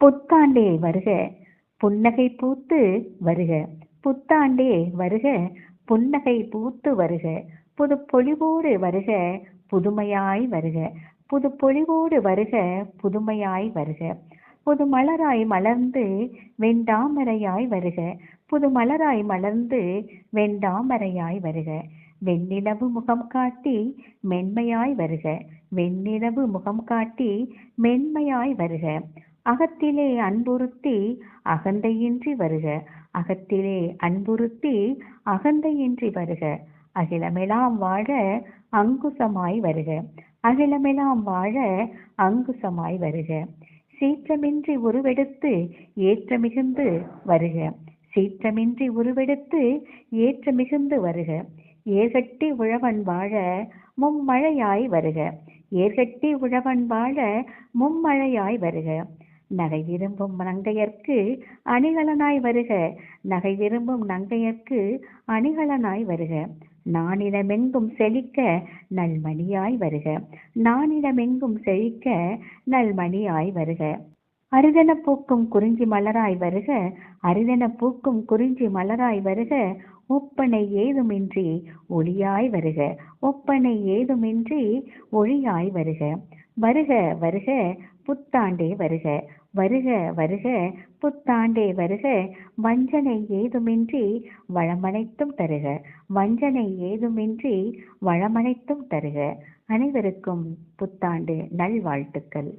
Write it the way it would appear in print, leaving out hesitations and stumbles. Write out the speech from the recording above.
புத்தாண்டே வருக புன்னகை பூத்து வருக. புத்தாண்டே வருக புன்னகை பூத்து வருக. புது பொலிவோடு வருக புதுமையாய் வருக. புது பொலிவோடு வருக புதுமையாய் வருக. புது மலராய் மலர்ந்து வெண்டாமரையாய் வருக. புது மலராய் மலர்ந்து வெண்டாமரையாய் வருக. வெண்ணிலவு முகம் காட்டி மென்மையாய் வருக. வெண்ணிலவு முகம் காட்டி மென்மையாய் வருக. அகத்திலே அன்புறுத்தி அகந்தையின்றி வருக. அகத்திலே அன்புறுத்தி அகந்தையின்றி வருக. அகிலமெல்லாம் வாழ அங்குசமாய் வருக. அகிலமெல்லாம் வாழ அங்குசமாய் வருக. சீற்றமின்றி உருவெடுத்து ஏற்றமிகுந்து வருக. சீற்றமின்றி உருவெடுத்து ஏற்றமிகுந்து வருக. ஏர்கட்டி உழவன் வாழ மும்மழையாய் வருக. ஏர்கட்டி உழவன் வாழ மும்மழையாய் வருக. நகை விரும்பும் நங்கையர்க்கு அணிகலனாய் வருக. நகை விரும்பும் நங்கையர்க்கு அணிகலனாய் வருக. நானிடமெங்கும் செழிக்க நல்மணியாய் வருக. நானிடமெங்கும் செழிக்க நல்மணியாய் வருக. அரிதென பூக்கும் குறிஞ்சி மலராய் வருக. அரிதென பூக்கும் குறிஞ்சி மலராய் வருக. ஒப்பனை ஏதுமின்றி ஒளியாய் வருக. ஒப்பனை ஏதுமின்றி ஒளியாய் வருக. வருக வருக புத்தாண்டே வருக. வருக வருக புத்தாண்டே வருக. வஞ்சனை ஏதுமின்றி வளமனைத்தும் தருக. வஞ்சனை ஏதுமின்றி வளமனைத்தும் தருக. அனைவருக்கும் புத்தாண்டு நல்வாழ்த்துக்கள்.